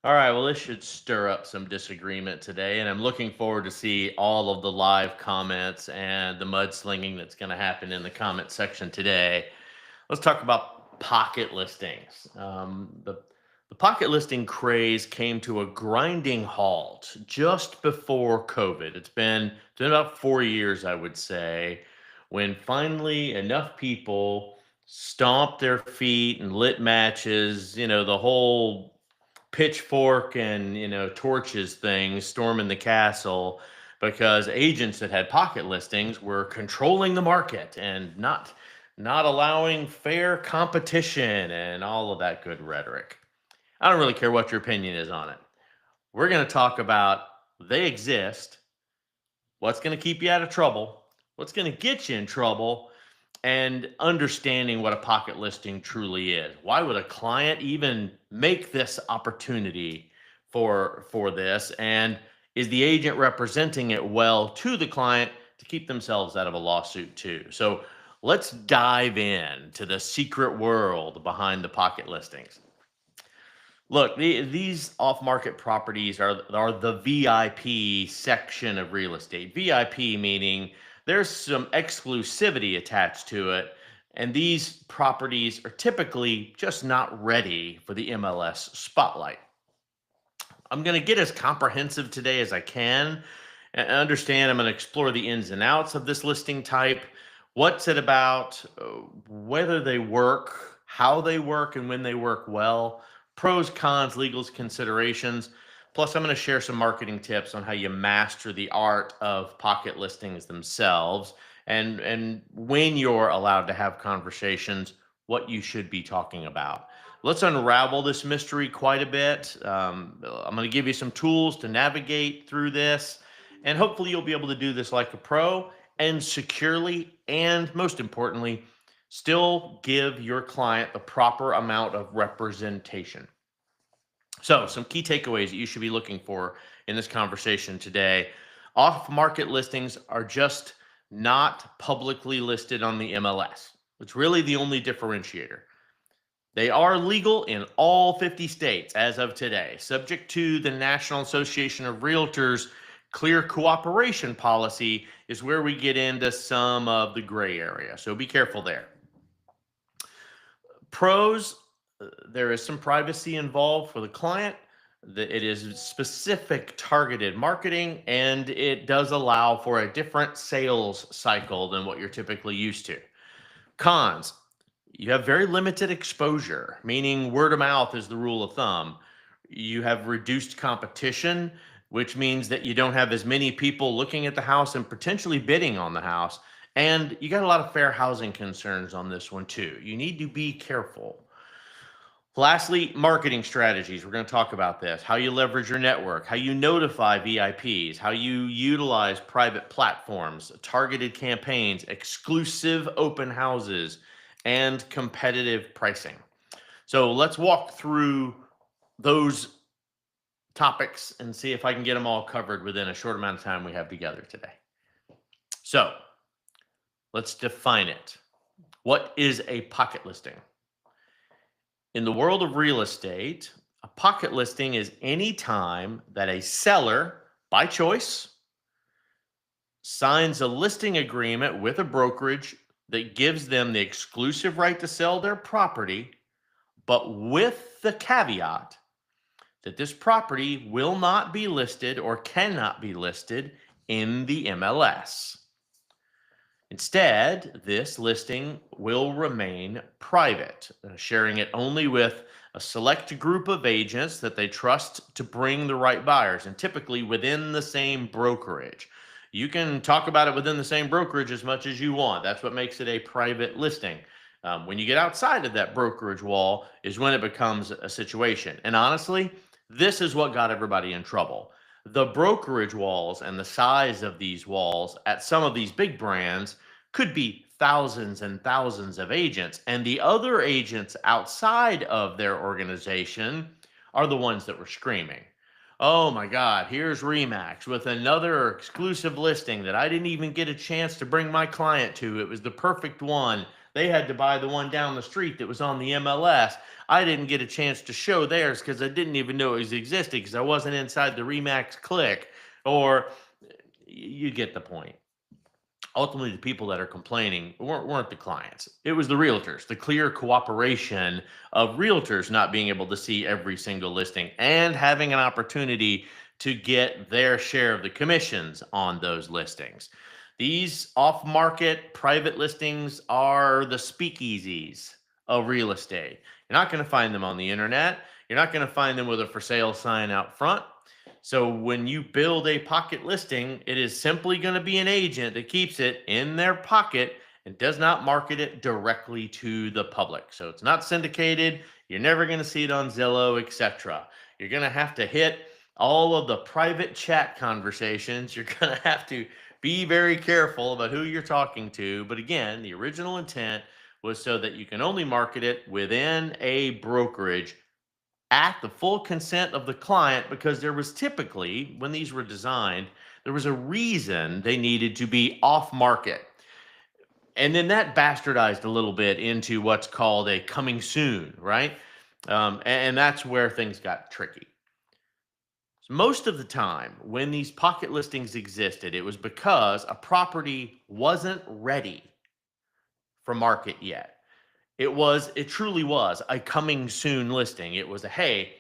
All right, well, this should stir up some disagreement today, and I'm looking forward to see all of the live comments and the mudslinging that's going to happen in the comment section today. Let's talk about pocket listings. The pocket listing craze came to a grinding halt just before COVID. It's been about 4 years, I would say, when finally enough people stomped their feet and lit matches. The whole pitchfork and torches thing storming the castle because agents that had pocket listings were controlling the market and not allowing fair competition and all of that good rhetoric. I don't really care what your opinion is on it. We're going to talk about they exist, what's going to keep you out of trouble, what's going to get you in trouble, and understanding what a pocket listing truly is. Why would a client even make this opportunity for this? And is the agent representing it well to the client to keep themselves out of a lawsuit too? So let's dive in to the secret world behind the pocket listings. Look, these off-market properties are the VIP section of real estate. VIP meaning there's some exclusivity attached to it, and these properties are typically just not ready for the MLS spotlight. I'm going to get as comprehensive today as I can and understand. I'm going to explore the ins and outs of this listing type. What's it about? Whether they work, how they work, and when they work well. Pros, cons, legals, considerations. Plus, I'm going to share some marketing tips on how you master the art of pocket listings themselves, and when you're allowed to have conversations, what you should be talking about. Let's unravel this mystery quite a bit. I'm going to give you some tools to navigate through this, and hopefully, you'll be able to do this like a pro and securely, and most importantly, still give your client the proper amount of representation. So, some key takeaways that you should be looking for in this conversation today. Off market listings are just not publicly listed on the MLS. It's really the only differentiator. They are legal in all 50 states as of today, subject to the National Association of Realtors clear cooperation policy, is where we get into some of the gray area. So be careful there. Pros, there is some privacy involved for the client. It is specific targeted marketing, and it does allow for a different sales cycle than what you're typically used to. Cons, you have very limited exposure, meaning word of mouth is the rule of thumb. You have reduced competition, which means that you don't have as many people looking at the house and potentially bidding on the house. And you got a lot of fair housing concerns on this one, too. You need to be careful. Lastly, marketing strategies. We're going to talk about this, how you leverage your network, how you notify VIPs, how you utilize private platforms, targeted campaigns, exclusive open houses, and competitive pricing. So let's walk through those topics and see if I can get them all covered within a short amount of time we have together today. So let's define it. What is a pocket listing? In the world of real estate, a pocket listing is any time that a seller, by choice, signs a listing agreement with a brokerage that gives them the exclusive right to sell their property, but with the caveat that this property will not be listed or cannot be listed in the MLS. Instead, this listing will remain private, sharing it only with a select group of agents that they trust to bring the right buyers, and typically within the same brokerage. You can talk about it within the same brokerage as much as you want. That's what makes it a private listing. When you get outside of that brokerage wall is when it becomes a situation. And honestly, this is what got everybody in trouble. The brokerage walls and the size of these walls at some of these big brands could be thousands and thousands of agents, and the other agents outside of their organization are the ones that were screaming, "Oh my God, here's Remax with another exclusive listing that I didn't even get a chance to bring my client to. It was the perfect one. They had to buy the one down the street that was on the MLS. I didn't get a chance to show theirs because I didn't even know it was existing because I wasn't inside the Remax Click. Or you get the point. Ultimately, the people that are complaining weren't the clients. It was the realtors, the clear cooperation of realtors not being able to see every single listing and having an opportunity to get their share of the commissions on those listings. These off market private listings are the speakeasies of real estate. You're not going to find them on the internet. You're not going to find them with a for sale sign out front. So when you build a pocket listing, it is simply going to be an agent that keeps it in their pocket and does not market it directly to the public. So it's not syndicated. You're never going to see it on Zillow, etc. You're going to have to hit all of the private chat conversations. You're going to have to be very careful about who you're talking to. But again, the original intent was so that you can only market it within a brokerage at the full consent of the client, because there was typically, when these were designed, there was a reason they needed to be off market. And then that bastardized a little bit into what's called a coming soon, right? And that's where things got tricky. So most of the time when these pocket listings existed, it was because a property wasn't ready for market yet. It truly was a coming soon listing. It was a, hey,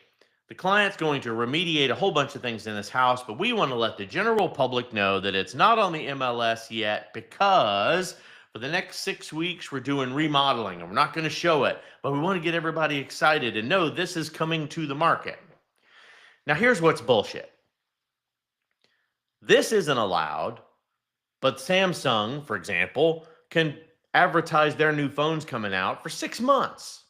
the client's going to remediate a whole bunch of things in this house, but we want to let the general public know that it's not on the MLS yet because for the next 6 weeks, we're doing remodeling and we're not going to show it, but we want to get everybody excited and know this is coming to the market. Now, here's what's bullshit. This isn't allowed, but Samsung, for example, can advertise their new phones coming out for 6 months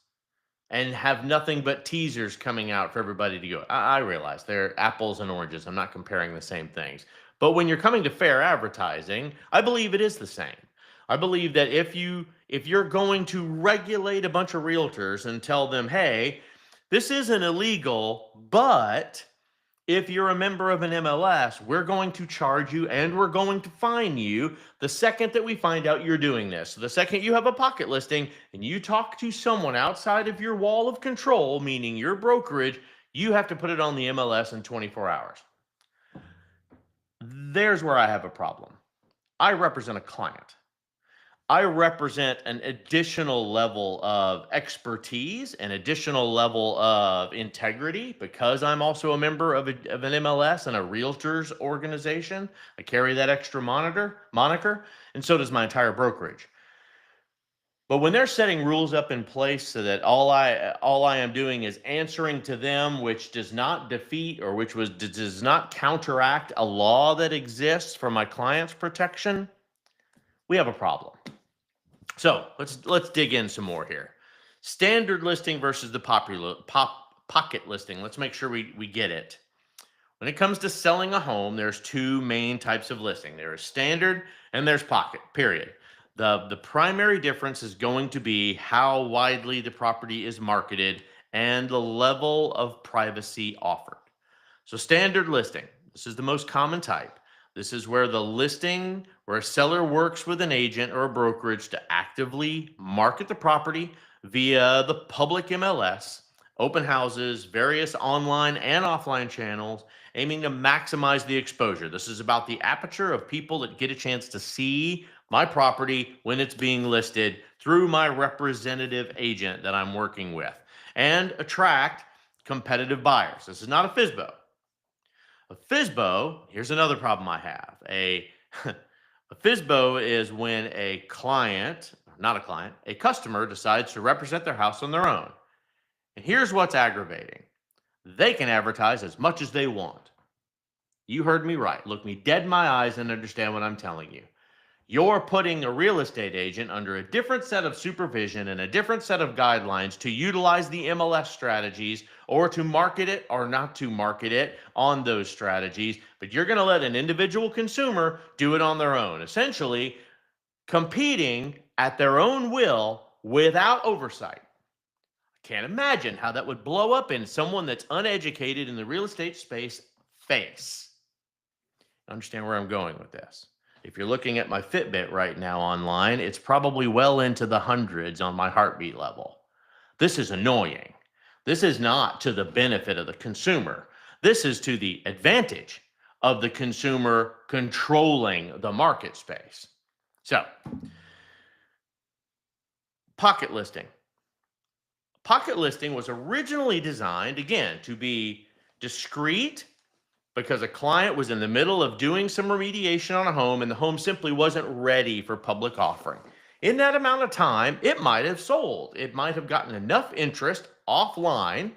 and have nothing but teasers coming out for everybody to go. I realize they're apples and oranges. I'm not comparing the same things. But when you're coming to fair advertising, I believe it is the same. I believe that if you're going to regulate a bunch of realtors and tell them, hey, this isn't illegal, but if you're a member of an MLS, we're going to charge you and we're going to fine you the second that we find out you're doing this. So the second you have a pocket listing and you talk to someone outside of your wall of control, meaning your brokerage, you have to put it on the MLS in 24 hours. There's where I have a problem. I represent a client. I represent an additional level of expertise, an additional level of integrity, because I'm also a member of an MLS and a realtors organization. I carry that extra moniker, and so does my entire brokerage. But when they're setting rules up in place so that all I am doing is answering to them, which does not defeat or does not counteract a law that exists for my client's protection, we have a problem. So let's dig in some more here. Standard listing versus the pocket listing. Let's make sure we get it. When it comes to selling a home, there's two main types of listing. There is standard and there's pocket, period. The primary difference is going to be how widely the property is marketed and the level of privacy offered. So standard listing, this is the most common type. This is where a seller works with an agent or a brokerage to actively market the property via the public MLS, open houses, various online and offline channels, aiming to maximize the exposure. This is about the aperture of people that get a chance to see my property when it's being listed through my representative agent that I'm working with, and attract competitive buyers. This is not a FSBO. A FSBO, here's another problem I have. A FSBO is when a customer decides to represent their house on their own. And here's what's aggravating. They can advertise as much as they want. You heard me right. Look me dead in my eyes and understand what I'm telling you. You're putting a real estate agent under a different set of supervision and a different set of guidelines to utilize the MLS strategies or to market it or not to market it on those strategies. But you're going to let an individual consumer do it on their own, essentially competing at their own will without oversight. I can't imagine how that would blow up in someone that's uneducated in the real estate space face. Understand where I'm going with this. If you're looking at my Fitbit right now online, it's probably well into the hundreds on my heartbeat level. This is annoying. This is not to the benefit of the consumer. This is to the advantage of the consumer controlling the market space. So, pocket listing. Pocket listing was originally designed, again, to be discreet because a client was in the middle of doing some remediation on a home and the home simply wasn't ready for public offering. In that amount of time, it might have sold. It might have gotten enough interest offline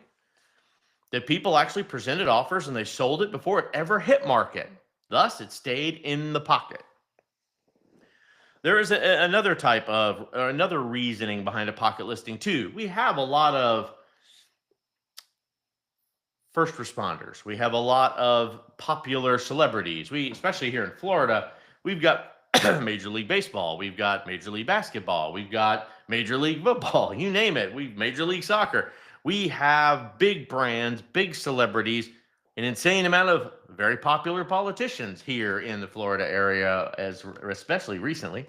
that people actually presented offers and they sold it before it ever hit market. Thus, it stayed in the pocket. There is another type of, or another reasoning behind a pocket listing too. We have a lot of first responders. We have a lot of popular celebrities. Especially here in Florida, we've got Major League Baseball, we've got Major League Basketball, we've got Major League Football, you name it. We've Major League Soccer. We have big brands, big celebrities, an insane amount of very popular politicians here in the Florida area, especially recently.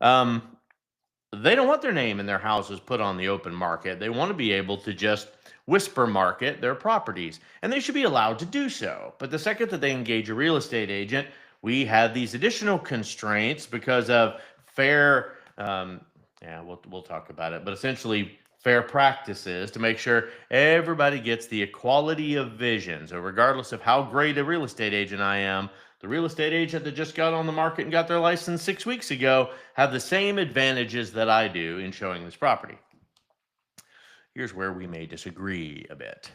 They don't want their name and their houses put on the open market. They want to be able to just whisper market their properties, and they should be allowed to do so. But the second that they engage a real estate agent, we have these additional constraints because of fair, we'll talk about it, but essentially fair practices to make sure everybody gets the equality of vision. So regardless of how great a real estate agent I am, the real estate agent that just got on the market and got their license 6 weeks ago have the same advantages that I do in showing this property. Here's where we may disagree a bit.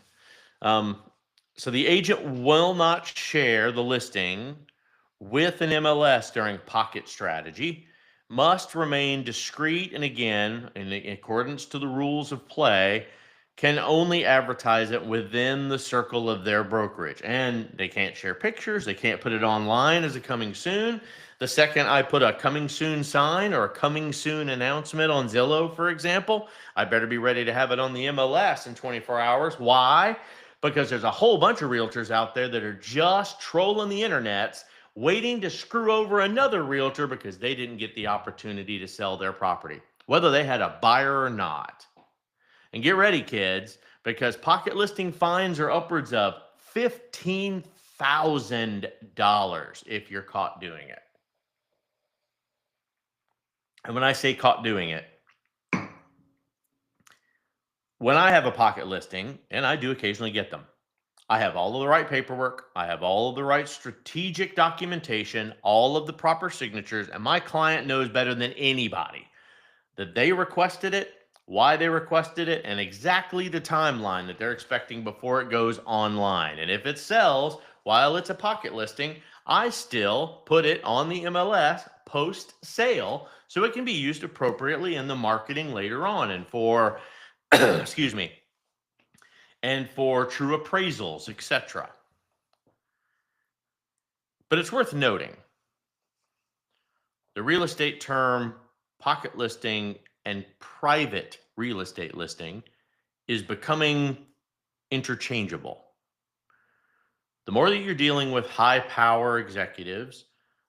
So the agent will not share the listing with an MLS during pocket strategy, must remain discreet, and again, in accordance to the rules of play, can only advertise it within the circle of their brokerage. And they can't share pictures. They can't put it online as a coming soon. The second I put a coming soon sign or a coming soon announcement on Zillow, for example, I better be ready to have it on the MLS in 24 hours. Why? Because there's a whole bunch of realtors out there that are just trolling the internets, waiting to screw over another realtor because they didn't get the opportunity to sell their property, whether they had a buyer or not. And get ready, kids, because pocket listing fines are upwards of $15,000 if you're caught doing it. And when I say caught doing it, when I have a pocket listing, and I do occasionally get them, I have all of the right paperwork, I have all of the right strategic documentation, all of the proper signatures, and my client knows better than anybody that they requested it, why they requested it, and exactly the timeline that they're expecting before it goes online. And if it sells while it's a pocket listing, I still put it on the MLS post-sale so it can be used appropriately in the marketing later on and for, excuse me, and for true appraisals, etc. But it's worth noting the real estate term pocket listing and private real estate listing is becoming interchangeable. The more that you're dealing with high power executives,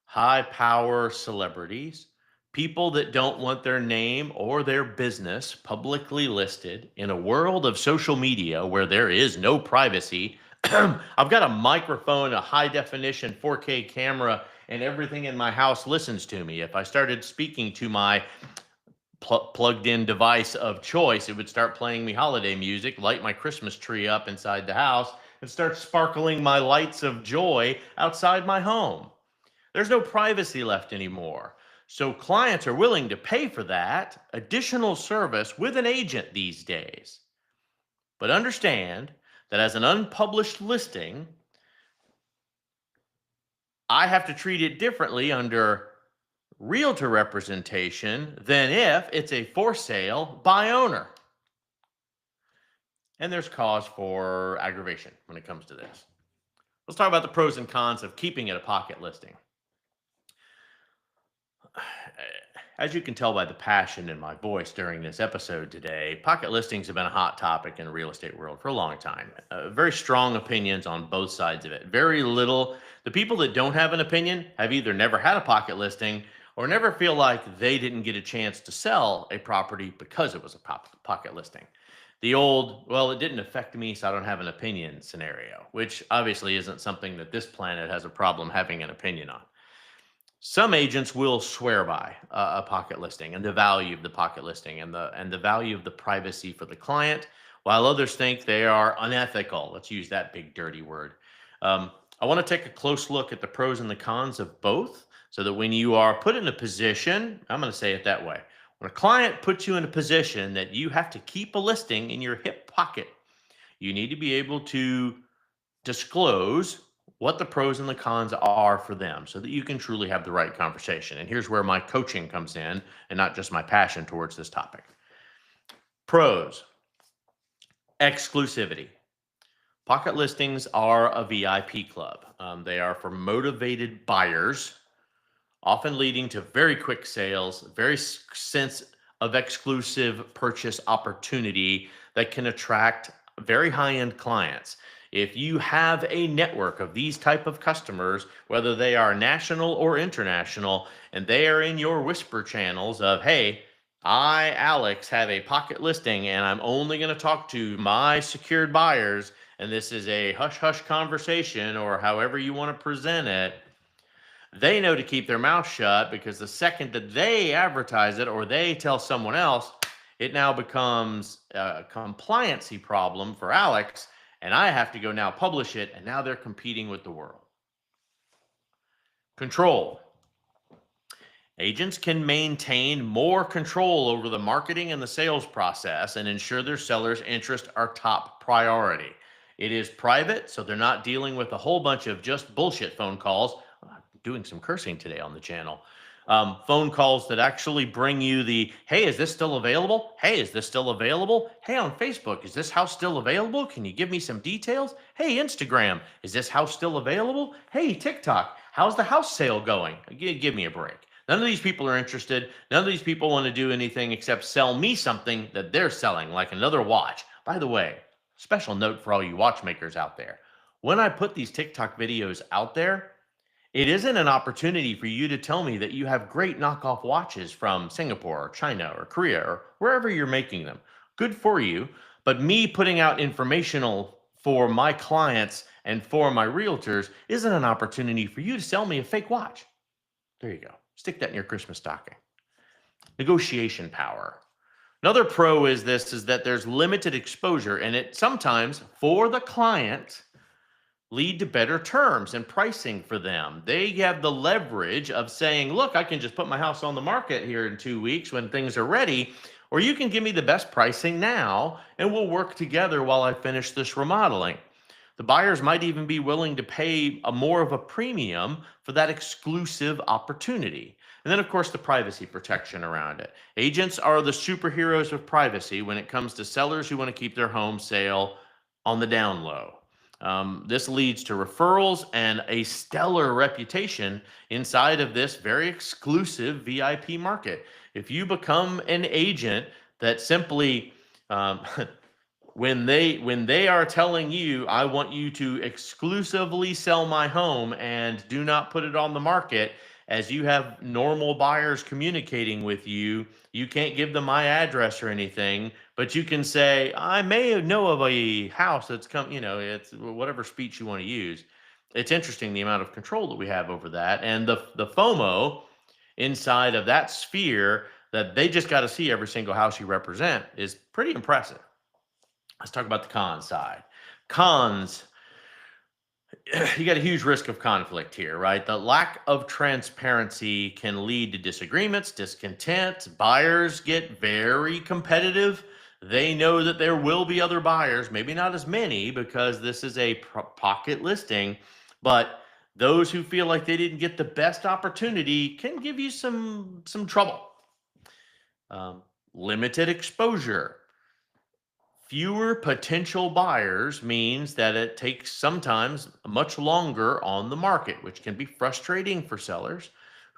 high power celebrities, people that don't want their name or their business publicly listed in a world of social media where there is no privacy. I've got a microphone, a high definition 4K camera, and everything in my house listens to me. If I started speaking to my plugged in device of choice, it would start playing me holiday music, light my Christmas tree up inside the house, and start sparkling my lights of joy outside my home. There's no privacy left anymore. So clients are willing to pay for that additional service with an agent these days. But understand that as an unpublished listing, I have to treat it differently under realtor representation than if it's a for sale by owner. And there's cause for aggravation when it comes to this. Let's talk about the pros and cons of keeping it a pocket listing. As you can tell by the passion in my voice during this episode today, pocket listings have been a hot topic in the real estate world for a long time. Very strong opinions on both sides of it. Very little. The people that don't have an opinion have either never had a pocket listing or never feel like they didn't get a chance to sell a property because it was a pocket listing. The old, well, it didn't affect me, so I don't have an opinion scenario, which obviously isn't something that this planet has a problem having an opinion on. Some agents will swear by a pocket listing and the value of the pocket listing and the value of the privacy for the client, while others think they are unethical. Let's use that big dirty word. I want to take a close look at the pros and the cons of both, so that when you are put in a position, I'm going to say it that way. When a client puts you in a position that you have to keep a listing in your hip pocket, you need to be able to disclose what the pros and the cons are for them so that you can truly have the right conversation. And here's where my coaching comes in and not just my passion towards this topic. Pros: exclusivity. Pocket listings are a VIP club. They are for motivated buyers, often leading to very quick sales, very sense of exclusive purchase opportunity that can attract very high-end clients. If you have a network of these type of customers, whether they are national or international, and they are in your whisper channels of, hey, I, Alex, have a pocket listing and I'm only going to talk to my secured buyers, and this is a hush hush conversation or however you want to present it, they know to keep their mouth shut, because the second that they advertise it or they tell someone else, it now becomes a compliancy problem for Alex, and I have to go now publish it, and now they're competing with the world. Control. Agents can maintain more control over the marketing and the sales process and ensure their sellers' interests are top priority. It is private, so they're not dealing with a whole bunch of just bullshit phone calls. I'm doing some cursing today on the channel. Phone calls that actually bring you the, hey, is this still available? Hey, is this still available? Hey, on Facebook, is this house still available? Can you give me some details? Hey, Instagram, is this house still available? Hey, TikTok, how's the house sale going? Give me a break. None of these people are interested. None of these people want to do anything except sell me something that they're selling, like another watch. By the way, special note for all you watchmakers out there. When I put these TikTok videos out there, it isn't an opportunity for you to tell me that you have great knockoff watches from Singapore or China or Korea or wherever you're making them. Good for you. But me putting out informational for my clients and for my realtors isn't an opportunity for you to sell me a fake watch. There you go. Stick that in your Christmas stocking. Negotiation power. Another pro is that there's limited exposure, and it sometimes, for the client, lead to better terms and pricing for them. They have the leverage of saying, look, I can just put my house on the market here in 2 weeks when things are ready, or you can give me the best pricing now and we'll work together while I finish this remodeling. The buyers might even be willing to pay more of a premium for that exclusive opportunity. And then, of course, the privacy protection around it. Agents are the superheroes of privacy when it comes to sellers who want to keep their home sale on the down low. This leads to referrals and a stellar reputation inside of this very exclusive VIP market. If you become an agent that simply, when they are telling you, I want you to exclusively sell my home and do not put it on the market, as you have normal buyers communicating with you, you can't give them my address or anything, but you can say, I may know of a house that's come, it's whatever speech you want to use. It's interesting the amount of control that we have over that. And the FOMO inside of that sphere that they just got to see every single house you represent is pretty impressive. Let's talk about the con side. Cons. You got a huge risk of conflict here, right? The lack of transparency can lead to disagreements, discontent. Buyers get very competitive. They know that there will be other buyers, maybe not as many because this is a pocket listing, but those who feel like they didn't get the best opportunity can give you some trouble. Limited exposure. Fewer potential buyers means that it takes sometimes much longer on the market, which can be frustrating for sellers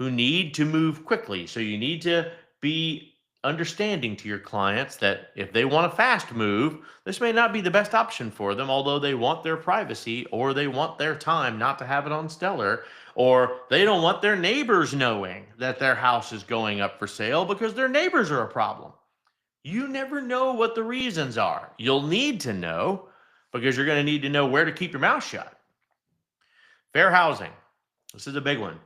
who need to move quickly. So you need to be understanding to your clients that if they want a fast move, this may not be the best option for them, although they want their privacy or they want their time not to have it on Stellar, or they don't want their neighbors knowing that their house is going up for sale because their neighbors are a problem. You never know what the reasons are. You'll need to know because you're going to need to know where to keep your mouth shut. Fair housing. This is a big one.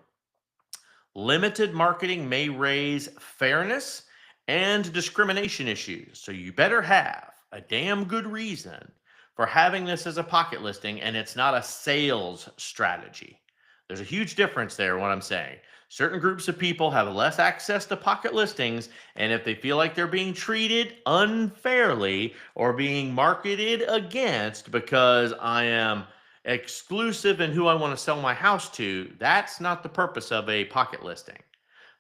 Limited marketing may raise fairness and discrimination issues. So you better have a damn good reason for having this as a pocket listing, and it's not a sales strategy. There's a huge difference there, what I'm saying. Certain groups of people have less access to pocket listings, and if they feel like they're being treated unfairly or being marketed against because I am exclusive in who I want to sell my house to, that's not the purpose of a pocket listing.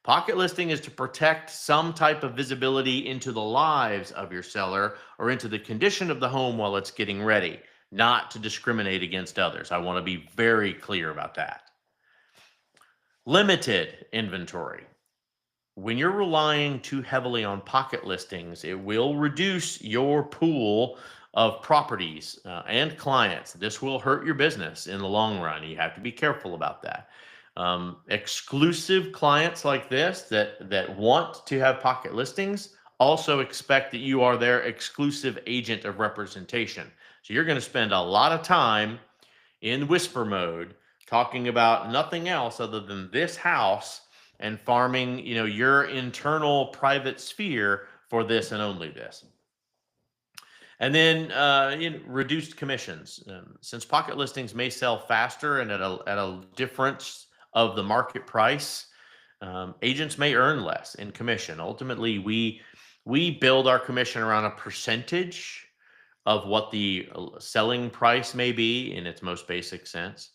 Pocket listing is to protect some type of visibility into the lives of your seller or into the condition of the home while it's getting ready, not to discriminate against others. I want to be very clear about that. Limited inventory. When you're relying too heavily on pocket listings, it will reduce your pool of properties and clients. This will hurt your business in the long run. You have to be careful about that. Exclusive clients like this that want to have pocket listings also expect that you are their exclusive agent of representation. So you're going to spend a lot of time in whisper mode talking about nothing else other than this house and farming, your internal private sphere for this and only this. And then reduced commissions. Since pocket listings may sell faster and at a difference of the market price, agents may earn less in commission. Ultimately, we build our commission around a percentage of what the selling price may be in its most basic sense.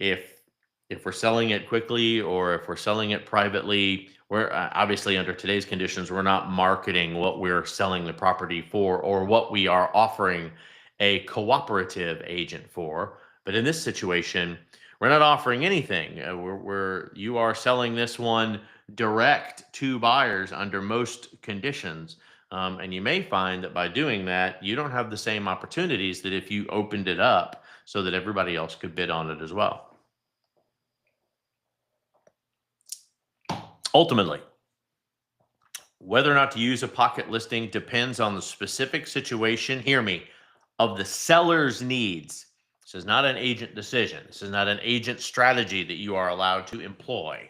If we're selling it quickly or if we're selling it privately, we're obviously under today's conditions, we're not marketing what we're selling the property for or what we are offering a cooperative agent for. But in this situation, we're not offering anything. You are selling this one direct to buyers under most conditions. And you may find that by doing that, you don't have the same opportunities that if you opened it up so that everybody else could bid on it as well. Ultimately, whether or not to use a pocket listing depends on the specific situation, hear me, of the seller's needs. This is not an agent decision. This is not an agent strategy that you are allowed to employ.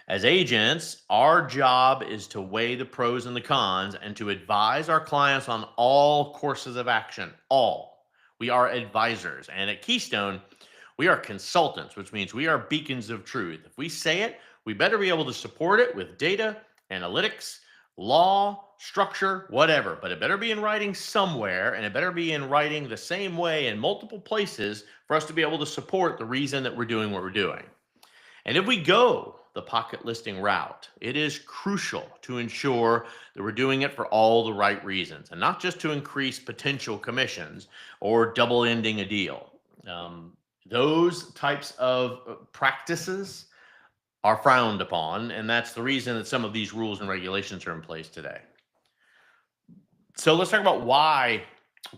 As agents, our job is to weigh the pros and the cons and to advise our clients on all courses of action. All. We are advisors. And at Keystone, we are consultants, which means we are beacons of truth. If we say it, we better be able to support it with data, analytics, law, structure, whatever. But it better be in writing somewhere, and it better be in writing the same way in multiple places for us to be able to support the reason that we're doing what we're doing. And if we go the pocket listing route, it is crucial to ensure that we're doing it for all the right reasons and not just to increase potential commissions or double ending a deal. Those types of practices are frowned upon, and that's the reason that some of these rules and regulations are in place today. So let's talk about why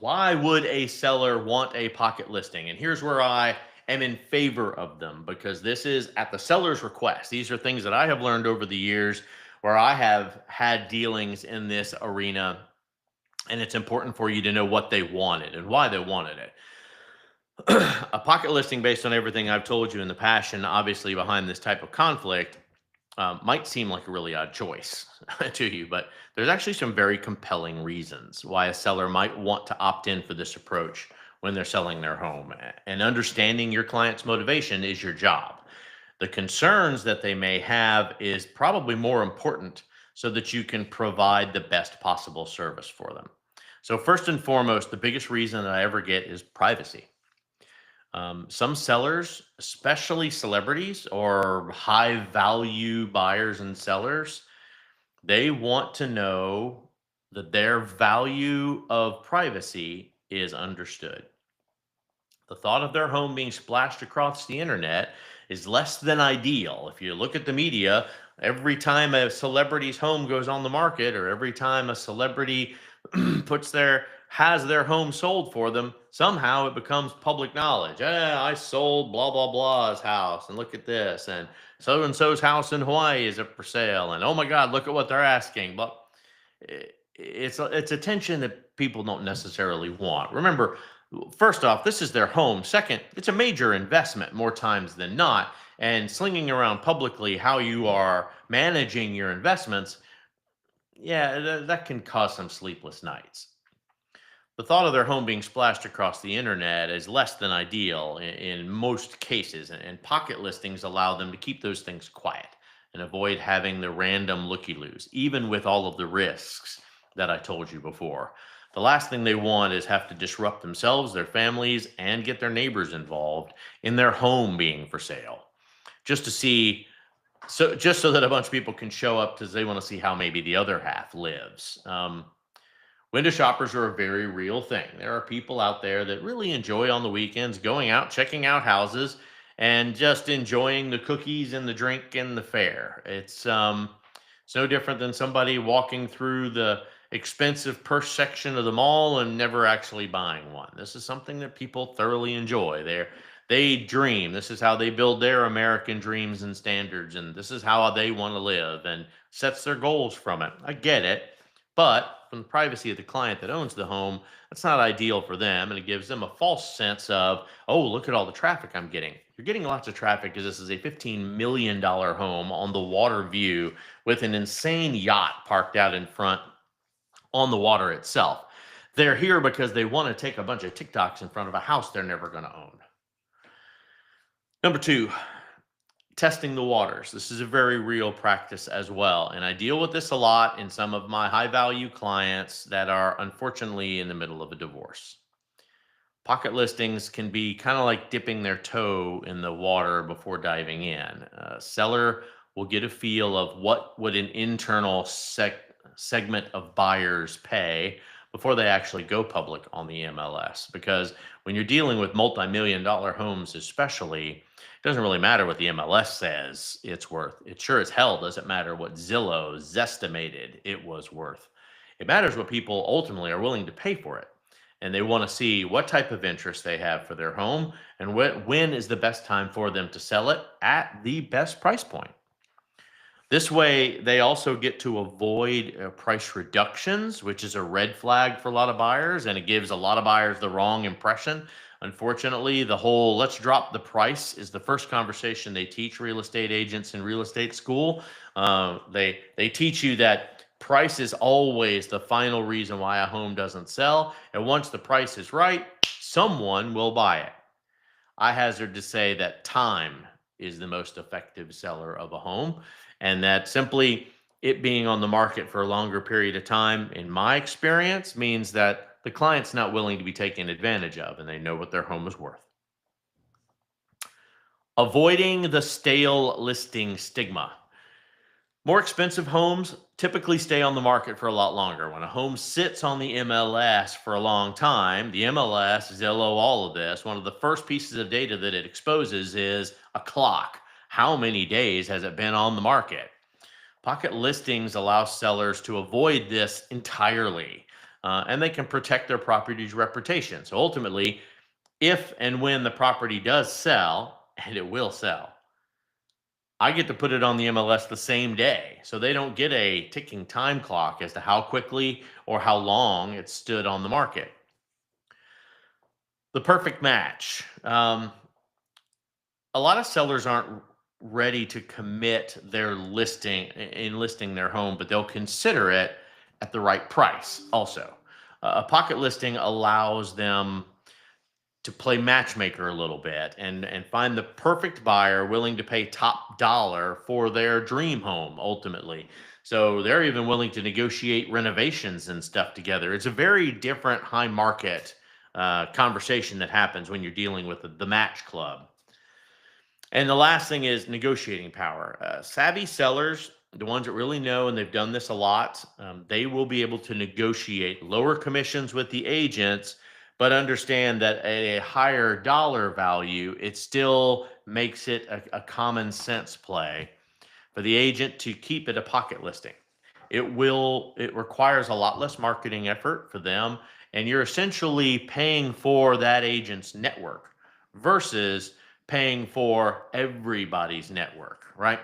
would a seller want a pocket listing? And here's where I am in favor of them, because this is at the seller's request. These are things that I have learned over the years where I have had dealings in this arena, and it's important for you to know what they wanted and why they wanted it. A pocket listing, based on everything I've told you and the passion obviously behind this type of conflict, might seem like a really odd choice to you, but there's actually some very compelling reasons why a seller might want to opt in for this approach when they're selling their home. And understanding your client's motivation is your job. The concerns that they may have is probably more important so that you can provide the best possible service for them. So first and foremost, the biggest reason that I ever get is privacy. Some sellers, especially celebrities or high value buyers and sellers, they want to know that their value of privacy is understood. The thought of their home being splashed across the internet is less than ideal. If you look at the media, every time a celebrity's home goes on the market, or every time a celebrity has their home sold for them, somehow it becomes public knowledge. I sold blah blah blah's house, and look at this, and so's house in Hawaii is up for sale, and oh my God, look at what they're asking. But it's attention that people don't necessarily want. Remember, first off, this is their home. Second, it's a major investment more times than not. And slinging around publicly how you are managing your investments, yeah, that can cause some sleepless nights. The thought of their home being splashed across the internet is less than ideal in most cases, and pocket listings allow them to keep those things quiet and avoid having the random looky loos, even with all of the risks that I told you before. The last thing they want is have to disrupt themselves, their families, and get their neighbors involved in their home being for sale, just to see just so that a bunch of people can show up because they want to see how maybe the other half lives. Window shoppers are a very real thing. There are people out there that really enjoy on the weekends going out, checking out houses, and just enjoying the cookies and the drink and the fare. It's no different than somebody walking through the expensive purse section of the mall and never actually buying one. This is something that people thoroughly enjoy. They dream. This is how they build their American dreams and standards, and this is how they want to live and sets their goals from it. I get it. But from the privacy of the client that owns the home, that's not ideal for them. And it gives them a false sense of, oh, look at all the traffic I'm getting. You're getting lots of traffic because this is a $15 million home on the water view with an insane yacht parked out in front on the water itself. They're here because they want to take a bunch of TikToks in front of a house they're never going to own. Number two, testing the waters. This is a very real practice as well. And I deal with this a lot in some of my high value clients that are unfortunately in the middle of a divorce. Pocket listings can be kind of like dipping their toe in the water before diving in. A seller will get a feel of what would an internal segment of buyers pay before they actually go public on the MLS. Because when you're dealing with multi-million dollar homes, especially, it doesn't really matter what the MLS says it's worth. It sure as hell doesn't matter what Zillow estimated it was worth. It matters what people ultimately are willing to pay for it. And they want to see what type of interest they have for their home and when is the best time for them to sell it at the best price point. This way, they also get to avoid price reductions, which is a red flag for a lot of buyers, and it gives a lot of buyers the wrong impression. Unfortunately, the whole let's drop the price is the first conversation they teach real estate agents in real estate school. They teach you that price is always the final reason why a home doesn't sell, and once the price is right, someone will buy it. I hazard to say that time is the most effective seller of a home, and that simply it being on the market for a longer period of time, in my experience, means that the client's not willing to be taken advantage of and they know what their home is worth. Avoiding the stale listing stigma. More expensive homes typically stay on the market for a lot longer. When a home sits on the MLS for a long time, the MLS, Zillow, all of this, one of the first pieces of data that it exposes is a clock. How many days has it been on the market? Pocket listings allow sellers to avoid this entirely, and they can protect their property's reputation. So ultimately, if and when the property does sell, and it will sell, I get to put it on the MLS the same day. So they don't get a ticking time clock as to how quickly or how long it stood on the market. The perfect match. A lot of sellers aren't ready to commit their listing their home, but they'll consider it at the right price also. A pocket listing allows them to play matchmaker a little bit and find the perfect buyer willing to pay top dollar for their dream home ultimately. So they're even willing to negotiate renovations and stuff together. It's a very different high market conversation that happens when you're dealing with the match club. And the last thing is negotiating power. Savvy sellers, the ones that really know and they've done this a lot, they will be able to negotiate lower commissions with the agents, but understand that at a higher dollar value, it still makes it a common sense play for the agent to keep it a pocket listing. It requires a lot less marketing effort for them, and you're essentially paying for that agent's network versus paying for everybody's network, right?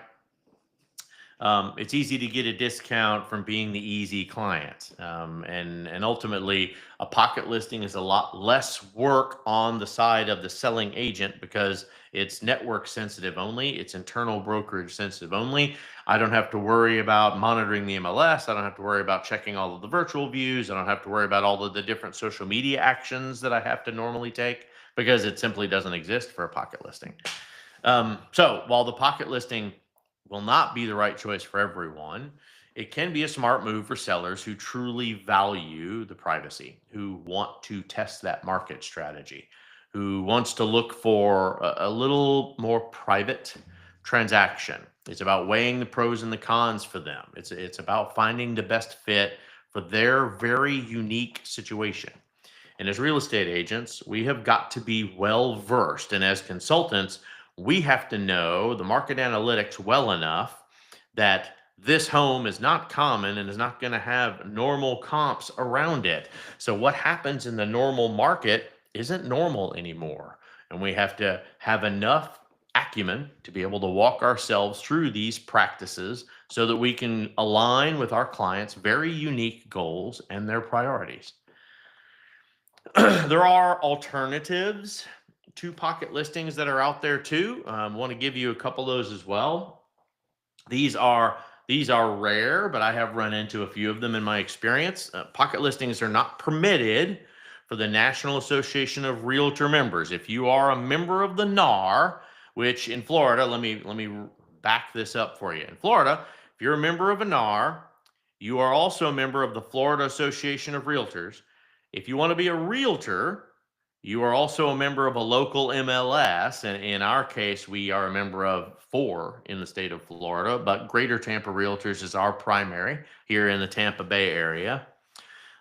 It's easy to get a discount from being the easy client. And ultimately, a pocket listing is a lot less work on the side of the selling agent because it's network sensitive only, it's internal brokerage sensitive only. I don't have to worry about monitoring the MLS. I don't have to worry about checking all of the virtual views. I don't have to worry about all of the different social media actions that I have to normally take because it simply doesn't exist for a pocket listing. So while the pocket listing will not be the right choice for everyone, it can be a smart move for sellers who truly value the privacy, who want to test that market strategy, who wants to look for a little more private transaction. It's about weighing the pros and the cons for them. It's about finding the best fit for their very unique situation. And as real estate agents, we have got to be well versed. And as consultants, we have to know the market analytics well enough that this home is not common and is not going to have normal comps around it. So, what happens in the normal market isn't normal anymore. And we have to have enough acumen to be able to walk ourselves through these practices so that we can align with our clients' very unique goals and their priorities. There are alternatives to pocket listings that are out there too. Want to give you a couple of those as well. These are rare, but I have run into a few of them in my experience. Pocket listings are not permitted for the National Association of Realtor members. If you are a member of the NAR, which in Florida, let me back this up for you. In Florida, if you're a member of a NAR, you are also a member of the Florida Association of Realtors. If you want to be a realtor, you are also a member of a local MLS. And in our case, we are a member of 4 in the state of Florida, but Greater Tampa Realtors is our primary here in the Tampa Bay area.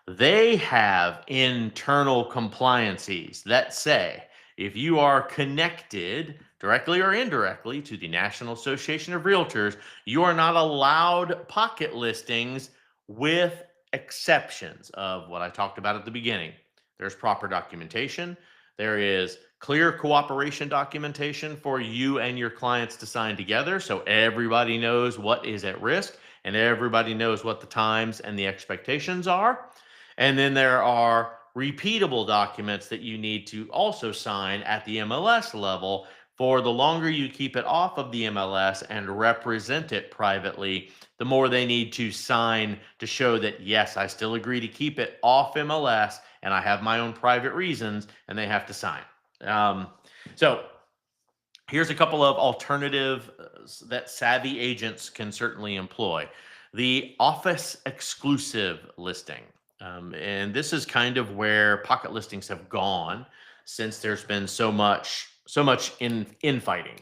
They have internal compliances that say if you are connected directly or indirectly to the National Association of Realtors, you are not allowed pocket listings with exceptions of what I talked about at the beginning. There's proper documentation. There is clear cooperation documentation for you and your clients to sign together so everybody knows what is at risk and everybody knows what the times and the expectations are. And then there are repeatable documents that you need to also sign at the MLS level. For the longer you keep it off of the MLS and represent it privately, the more they need to sign to show that, yes, I still agree to keep it off MLS and I have my own private reasons, and they have to sign. So here's a couple of alternatives that savvy agents can certainly employ. The office exclusive listing. And this is kind of where pocket listings have gone since there's been so much infighting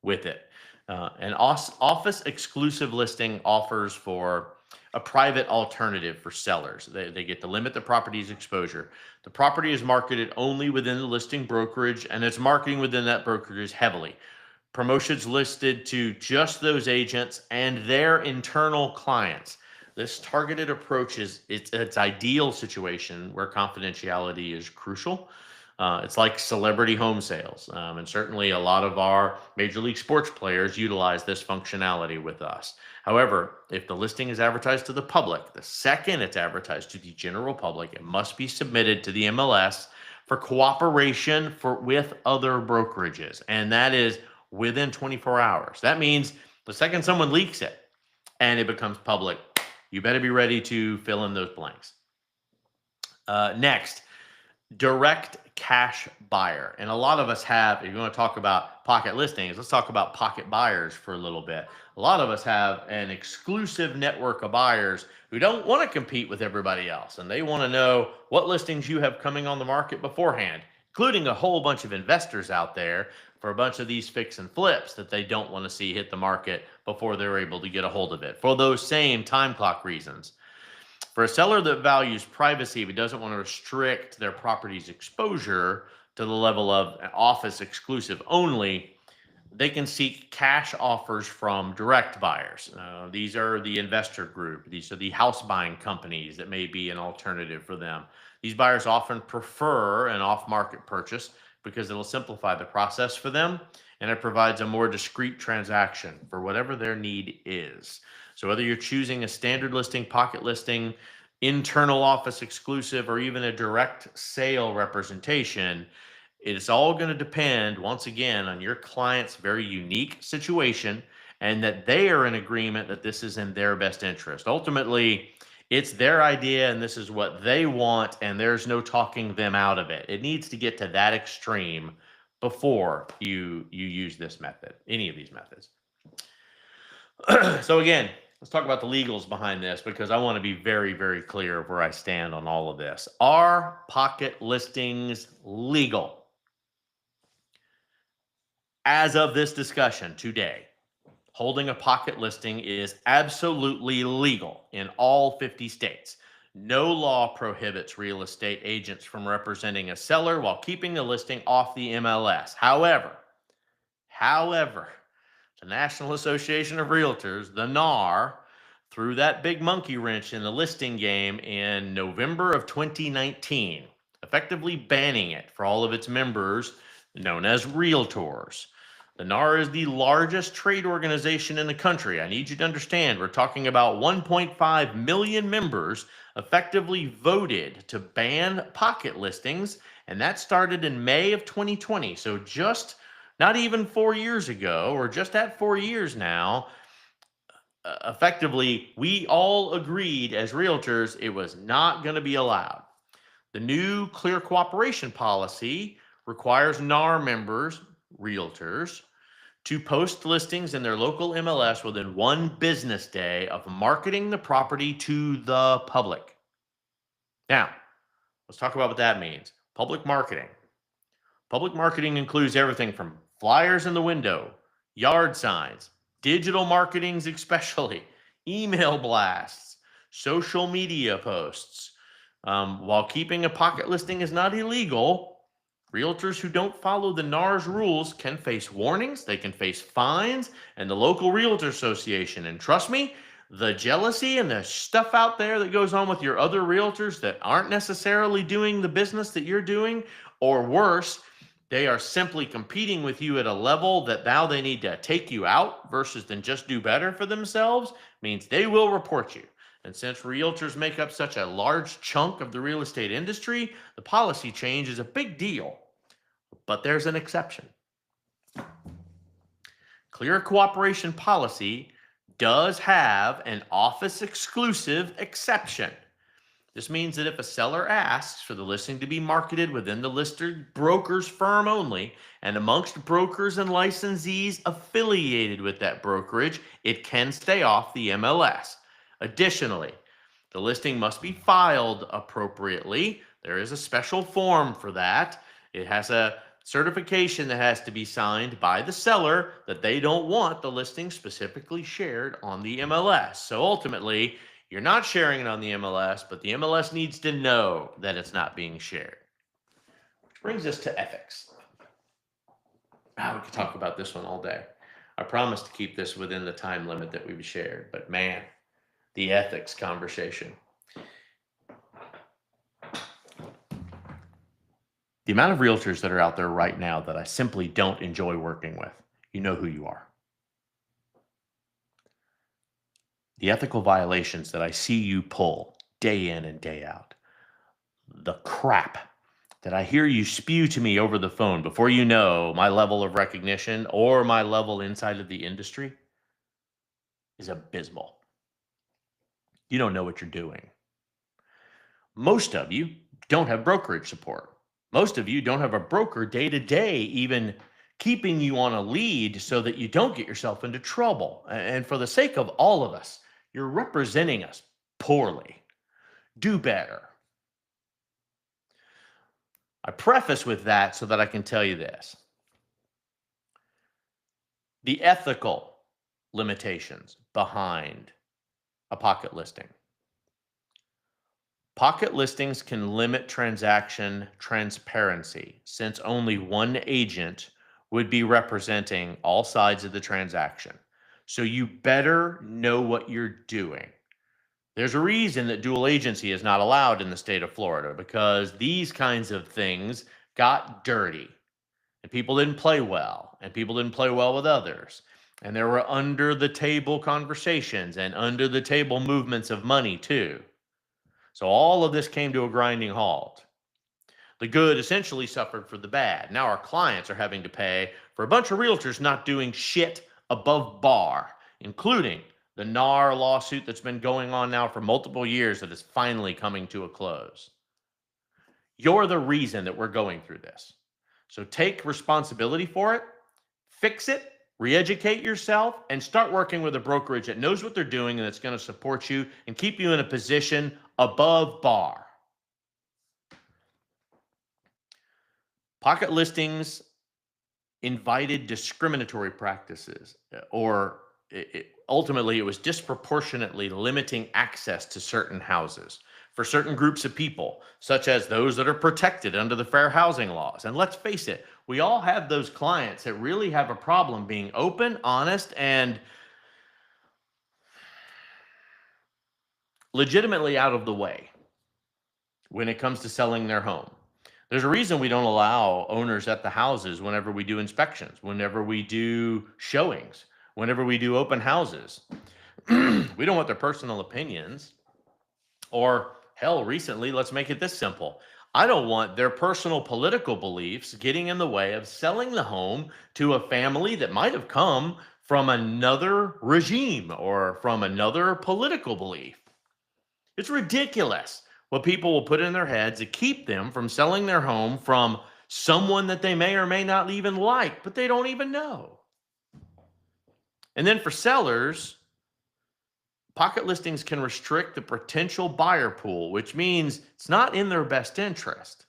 with it. An office exclusive listing offers for a private alternative for sellers. They get to limit the property's exposure. The property is marketed only within the listing brokerage, and its marketing within that brokerage heavily. Promotions listed to just those agents and their internal clients. This targeted approach is its ideal situation where confidentiality is crucial. It's like celebrity home sales. And certainly a lot of our Major League Sports players utilize this functionality with us. However, if the listing is advertised to the public, the second it's advertised to the general public, it must be submitted to the MLS for cooperation with other brokerages. And that is within 24 hours. That means the second someone leaks it and it becomes public, you better be ready to fill in those blanks. Next, direct cash buyer. And a lot of us have, if you want to talk about pocket listings, let's talk about pocket buyers for a little bit. A lot of us have an exclusive network of buyers who don't want to compete with everybody else. And they want to know what listings you have coming on the market beforehand, including a whole bunch of investors out there for a bunch of these fix and flips that they don't want to see hit the market before they're able to get a hold of it for those same time clock reasons. For a seller that values privacy but doesn't want to restrict their property's exposure to the level of office exclusive only, they can seek cash offers from direct buyers. These are the investor group. These are the house buying companies that may be an alternative for them. These buyers often prefer an off-market purchase because it'll simplify the process for them and it provides a more discreet transaction for whatever their need is. So whether you're choosing a standard listing, pocket listing, internal office exclusive, or even a direct sale representation, it's all going to depend, once again, on your client's very unique situation and that they are in agreement that this is in their best interest. Ultimately, it's their idea and this is what they want, and there's no talking them out of it. It needs to get to that extreme before you use this method, any of these methods. So again, let's talk about the legals behind this because I want to be very, very clear of where I stand on all of this. Are pocket listings legal? As of this discussion today, holding a pocket listing is absolutely legal in all 50 states. No law prohibits real estate agents from representing a seller while keeping the listing off the MLS. However, the National Association of Realtors, the NAR, threw that big monkey wrench in the listing game in November of 2019, effectively banning it for all of its members known as realtors. The NAR is the largest trade organization in the country. I need you to understand, we're talking about 1.5 million members effectively voted to ban pocket listings, and that started in May of 2020. So just not even 4 years ago, or just at 4 years now, effectively, we all agreed as realtors it was not going to be allowed. The new Clear Cooperation policy requires NAR members, realtors, to post listings in their local MLS within 1 business day of marketing the property to the public. Now, let's talk about what that means. Public marketing. Public marketing includes everything from flyers in the window, yard signs, digital marketings especially, email blasts, social media posts. While keeping a pocket listing is not illegal, realtors who don't follow the NAR's rules can face warnings, they can face fines, and the local realtor association. And trust me, the jealousy and the stuff out there that goes on with your other realtors that aren't necessarily doing the business that you're doing, or worse, they are simply competing with you at a level that now they need to take you out versus than just do better for themselves, means they will report you. And since realtors make up such a large chunk of the real estate industry, the policy change is a big deal. But there's an exception. Clear Cooperation policy does have an office exclusive exception. This means that if a seller asks for the listing to be marketed within the listed broker's firm only and amongst brokers and licensees affiliated with that brokerage, it can stay off the MLS. Additionally, the listing must be filed appropriately. There is a special form for that. It has a certification that has to be signed by the seller that they don't want the listing specifically shared on the MLS. So ultimately, you're not sharing it on the MLS, but the MLS needs to know that it's not being shared. Which brings us to ethics. We could talk about this one all day. I promise to keep this within the time limit that we've shared, but man, the ethics conversation. The amount of realtors that are out there right now that I simply don't enjoy working with, you know who you are. The ethical violations that I see you pull day in and day out. The crap that I hear you spew to me over the phone before you know my level of recognition or my level inside of the industry is abysmal. You don't know what you're doing. Most of you don't have brokerage support. Most of you don't have a broker day to day even keeping you on a lead so that you don't get yourself into trouble. And for the sake of all of us, you're representing us poorly. Do better. I preface with that so that I can tell you this. The ethical limitations behind a pocket listing. Pocket listings can limit transaction transparency since only one agent would be representing all sides of the transaction. So you better know what you're doing. There's a reason that dual agency is not allowed in the state of Florida because these kinds of things got dirty and people didn't play well and people didn't play well with others. And there were under the table conversations and under the table movements of money too. So all of this came to a grinding halt. The good essentially suffered for the bad. Now our clients are having to pay for a bunch of realtors not doing shit above bar, including the NAR lawsuit that's been going on now for multiple years that is finally coming to a close. You're the reason that we're going through this. So take responsibility for it, fix it, re-educate yourself, and start working with a brokerage that knows what they're doing and that's going to support you and keep you in a position above bar. Pocket listings invited discriminatory practices, or ultimately it was disproportionately limiting access to certain houses for certain groups of people, such as those that are protected under the fair housing laws. And let's face it, we all have those clients that really have a problem being open, honest, and legitimately out of the way when it comes to selling their home. There's a reason we don't allow owners at the houses whenever we do inspections, whenever we do showings, whenever we do open houses. We don't want their personal opinions. Or hell, recently, let's make it this simple. I don't want their personal political beliefs getting in the way of selling the home to a family that might have come from another regime or from another political belief. It's ridiculous what people will put in their heads to keep them from selling their home from someone that they may or may not even like, but they don't even know. And then for sellers, pocket listings can restrict the potential buyer pool, which means it's not in their best interest.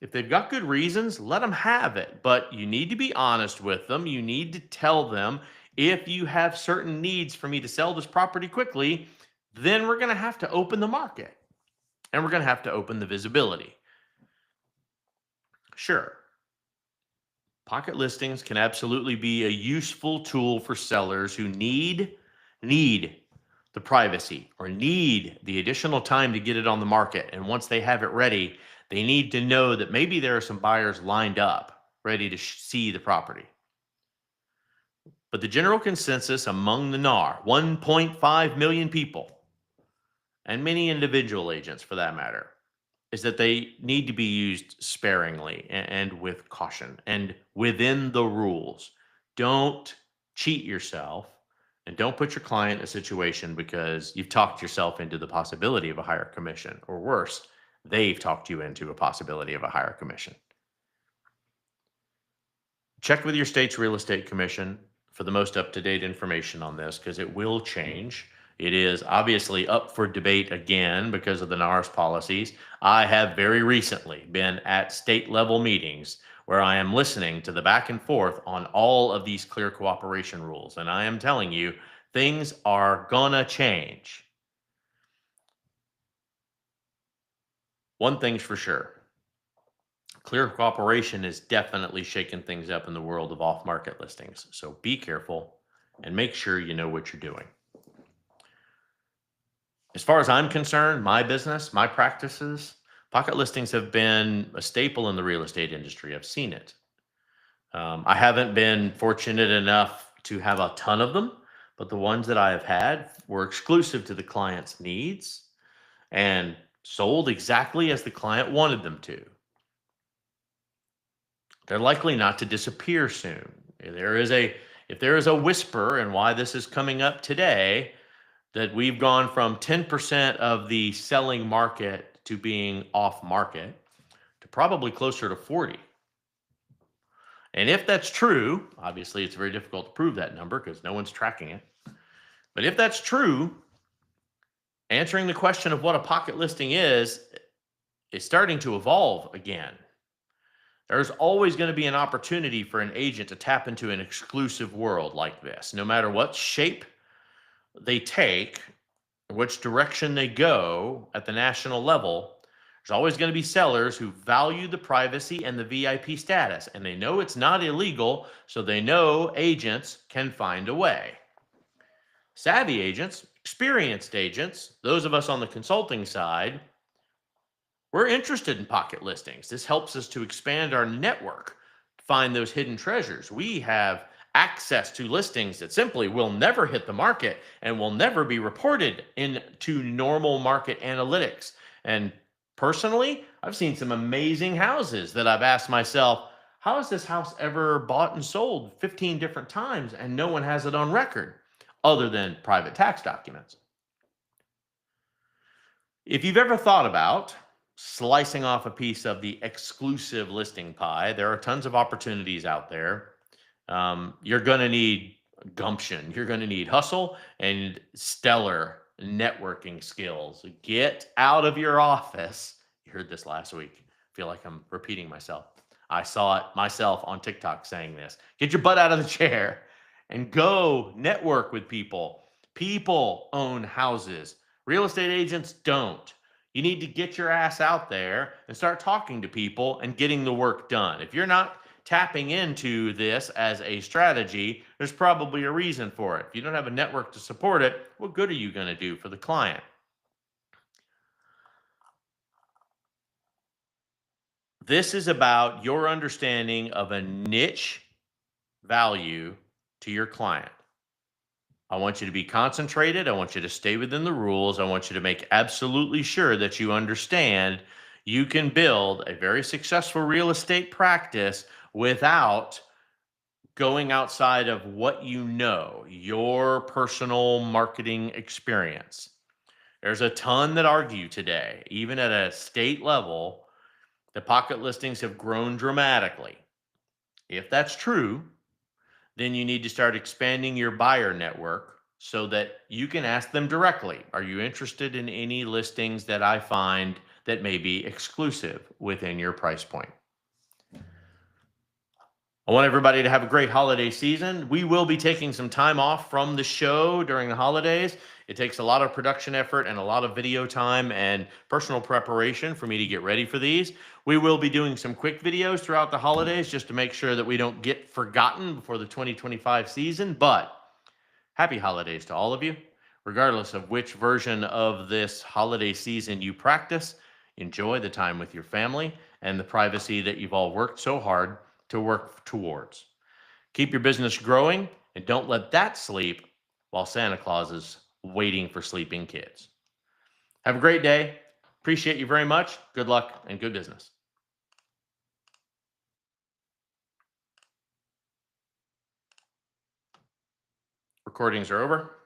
If they've got good reasons, let them have it, but you need to be honest with them. You need to tell them, if you have certain needs for me to sell this property quickly, then we're going to have to open the market and we're going to have to open the visibility. Sure, pocket listings can absolutely be a useful tool for sellers who need the privacy or need the additional time to get it on the market. And once they have it ready, they need to know that maybe there are some buyers lined up ready to see the property. But the general consensus among the NAR, 1.5 million people, and many individual agents for that matter, is that they need to be used sparingly and with caution and within the rules. Don't cheat yourself and don't put your client in a situation because you've talked yourself into the possibility of a higher commission, or worse, they've talked you into a possibility of a higher commission. Check with your state's real estate commission for the most up-to-date information on this because it will change. It is obviously up for debate again because of the NAR's policies. I have very recently been at state level meetings where I am listening to the back and forth on all of these clear cooperation rules. And I am telling you, things are gonna change. One thing's for sure. Clear cooperation is definitely shaking things up in the world of off-market listings. So be careful and make sure you know what you're doing. As far as I'm concerned, my business, my practices, pocket listings have been a staple in the real estate industry. I've seen it. I haven't been fortunate enough to have a ton of them, but the ones that I have had were exclusive to the client's needs and sold exactly as the client wanted them to. They're likely not to disappear soon. If there is a whisper, and why this is coming up today, that we've gone from 10% of the selling market to being off market to probably closer to 40. And if that's true, obviously it's very difficult to prove that number because no one's tracking it. But if that's true, answering the question of what a pocket listing is starting to evolve again. There's always going to be an opportunity for an agent to tap into an exclusive world like this, no matter what shape they take. which direction they go at the national level, there's always going to be sellers who value the privacy and the VIP status, and they know it's not illegal, so they know agents can find a way. Savvy agents, experienced agents, those of us on the consulting side, we're interested in pocket listings. This helps us to expand our network, find those hidden treasures. We have access to listings that simply will never hit the market and will never be reported into normal market analytics. And personally, I've seen some amazing houses that I've asked myself, how has this house ever bought and sold 15 different times and no one has it on record other than private tax documents? If you've ever thought about slicing off a piece of the exclusive listing pie, there are tons of opportunities out there. You're going to need gumption, you're going to need hustle and stellar networking skills. Get out of your office. You heard this last week. I feel like I'm repeating myself. I saw it myself on TikTok saying this. Get your butt out of the chair and go network with people. People own houses. Real estate agents don't. You need to get your ass out there and start talking to people and getting the work done. If you're not tapping into this as a strategy, there's probably a reason for it. If you don't have a network to support it, what good are you going to do for the client? This is about your understanding of a niche value to your client. I want you to be concentrated. I want you to stay within the rules. I want you to make absolutely sure that you understand you can build a very successful real estate practice without going outside of what you know, your personal marketing experience. There's a ton that argue today, even at a state level, the pocket listings have grown dramatically. If that's true, then you need to start expanding your buyer network so that you can ask them directly, are you interested in any listings that I find that may be exclusive within your price point? I want everybody to have a great holiday season. We will be taking some time off from the show during the holidays. It takes a lot of production effort and a lot of video time and personal preparation for me to get ready for these. We will be doing some quick videos throughout the holidays just to make sure that we don't get forgotten before the 2025 season. But happy holidays to all of you. Regardless of which version of this holiday season you practice, enjoy the time with your family and the privacy that you've all worked so hard to work towards. Keep your business growing and don't let that sleep while Santa Claus is waiting for sleeping kids. Have a great day. Appreciate you very much. Good luck and good business. Recordings are over.